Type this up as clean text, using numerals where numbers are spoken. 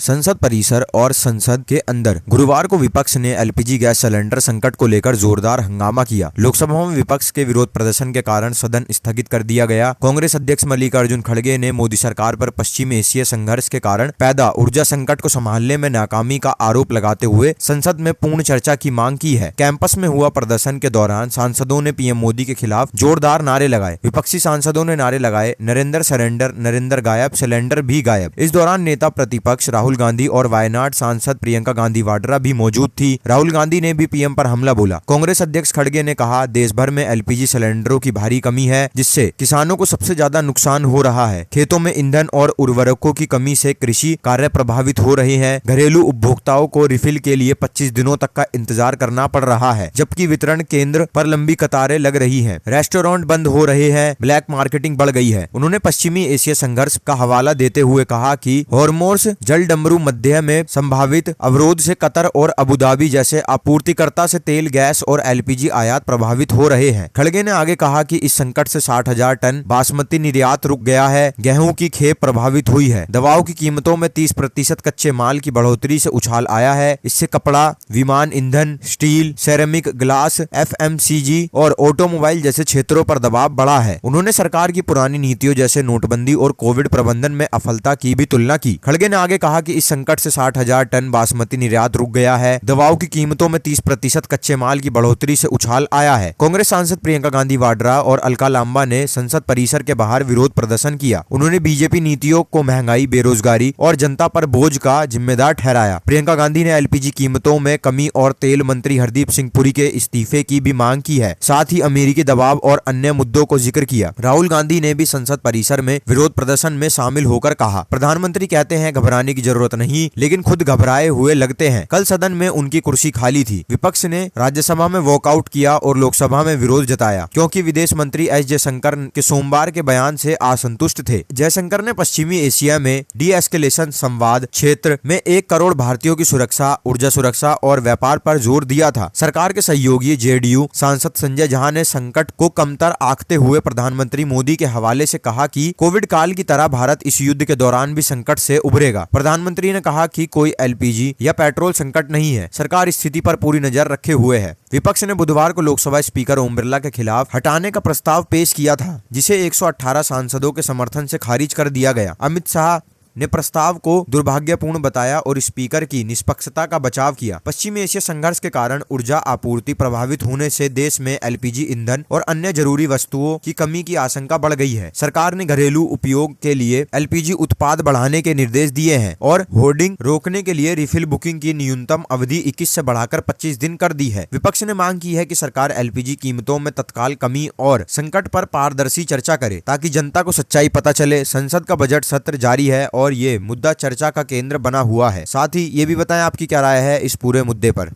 संसद परिसर और संसद के अंदर गुरुवार को विपक्ष ने एलपीजी गैस सिलेंडर संकट को लेकर जोरदार हंगामा किया। लोकसभा में विपक्ष के विरोध प्रदर्शन के कारण सदन स्थगित कर दिया गया। कांग्रेस अध्यक्ष मल्लिकार्जुन खड़गे ने मोदी सरकार पर पश्चिमी एशिया संघर्ष के कारण पैदा ऊर्जा संकट को संभालने में नाकामी का आरोप लगाते हुए संसद में पूर्ण चर्चा की मांग की है। कैंपस में हुआ प्रदर्शन के दौरान सांसदों ने पीएम मोदी के खिलाफ जोरदार नारे लगाए। विपक्षी सांसदों ने नारे लगाए, नरेंद्र सरेंडर, नरेंद्र गायब, सिलेंडर भी गायब। इस दौरान नेता प्रतिपक्ष राहुल गांधी और वायनाड सांसद प्रियंका गांधी वाड्रा भी मौजूद थी। राहुल गांधी ने भी पीएम पर हमला बोला। कांग्रेस अध्यक्ष खड़गे ने कहा, देश भर में एलपीजी सिलेंडरों की भारी कमी है, जिससे किसानों को सबसे ज्यादा नुकसान हो रहा है। खेतों में ईंधन और उर्वरकों की कमी से कृषि कार्य प्रभावित हो रहे हैं। घरेलू उपभोक्ताओं को रिफिल के लिए 25 दिनों तक का इंतजार करना पड़ रहा है, जबकि वितरण केंद्र पर लंबी कतारें लग रही हैं। रेस्टोरेंट बंद हो रहे हैं, ब्लैक मार्केटिंग बढ़ गई है। उन्होंने पश्चिमी एशिया संघर्ष का हवाला देते हुए कहा कि हॉर्मोज जलडमरू मध्य में संभावित अवरोध से कतर और अबुधाबी जैसे आपूर्तिकर्ता से तेल, गैस और एलपीजी आयात प्रभावित हो रहे हैं। खड़गे ने आगे कहा कि इस संकट से 60,000 टन बासमती निर्यात रुक गया है। गेहूं की खेप प्रभावित हुई है। दवाओं की कीमतों में 30% कच्चे माल की बढ़ोतरी से उछाल आया है। इससे कपड़ा, विमान ईंधन, स्टील, सेरेमिक, ग्लास, एफएमसीजी और ऑटोमोबाइल जैसे क्षेत्रों पर दबाव बढ़ा है। उन्होंने सरकार की पुरानी नीतियों जैसे नोटबंदी और कोविड प्रबंधन में असफलता की भी तुलना की। खड़गे ने आगे कहा कि इस संकट से 60,000 टन बासमती निर्यात रुक गया है। दवाओं की कीमतों में 30% कच्चे माल की बढ़ोतरी से उछाल आया है। कांग्रेस सांसद प्रियंका गांधी वाड्रा और अलका लांबा ने संसद परिसर के बाहर विरोध प्रदर्शन किया। उन्होंने बीजेपी नीतियों को महंगाई, बेरोजगारी और जनता पर बोझ का जिम्मेदार ठहराया। प्रियंका गांधी ने एलपीजी कीमतों में कमी और तेल मंत्री हरदीप सिंह पुरी के इस्तीफे की भी मांग की है। साथ ही अमेरिकी दबाव और अन्य मुद्दों को जिक्र किया। राहुल गांधी ने भी संसद परिसर में विरोध प्रदर्शन में शामिल होकर कहा, प्रधानमंत्री कहते हैं घबराने की जरूरत नहीं, लेकिन खुद घबराए हुए लगते हैं। कल सदन में उनकी कुर्सी खाली थी। विपक्ष ने राज्यसभा में वॉकआउट किया और लोकसभा में विरोध जताया, क्योंकि विदेश मंत्री एस जयशंकर के सोमवार के बयान से असंतुष्ट थे। जयशंकर ने पश्चिमी एशिया में डी एस्केलेशन संवाद क्षेत्र में 1 करोड़ भारतीयों की सुरक्षा, ऊर्जा सुरक्षा और व्यापार पर जोर दिया था। सरकार के सहयोगी जेडीयू सांसद संजय झा ने संकट को कमतर आंकते हुए प्रधानमंत्री मोदी के हवाले से कहा कि कोविड काल की तरह भारत इस युद्ध के दौरान भी संकट से उभरेगा। प्रधानमंत्री ने कहा कि कोई एलपीजी या पेट्रोल संकट नहीं है, सरकार स्थिति पर पूरी नजर रखे हुए है। विपक्ष ने बुधवार को लोकसभा स्पीकर ओम बिरला के खिलाफ हटाने का प्रस्ताव पेश किया था, जिसे 118 सांसदों के समर्थन से खारिज कर दिया गया। अमित शाह ने प्रस्ताव को दुर्भाग्यपूर्ण बताया और स्पीकर की निष्पक्षता का बचाव किया। पश्चिमी एशिया संघर्ष के कारण ऊर्जा आपूर्ति प्रभावित होने से देश में एलपीजी ईंधन और अन्य जरूरी वस्तुओं की कमी की आशंका बढ़ गई है। सरकार ने घरेलू उपयोग के लिए एलपीजी उत्पाद बढ़ाने के निर्देश दिए हैं और होर्डिंग रोकने के लिए रिफिल बुकिंग की न्यूनतम अवधि 21 से बढ़ाकर 25 दिन कर दी है। विपक्ष ने मांग की है कि सरकार एलपीजी कीमतों में तत्काल कमी और संकट पर पारदर्शी चर्चा करे, ताकि जनता को सच्चाई पता चले। संसद का बजट सत्र जारी है और ये मुद्दा चर्चा का केंद्र बना हुआ है। साथ ही ये भी बताएं आपकी क्या राय है इस पूरे मुद्दे पर।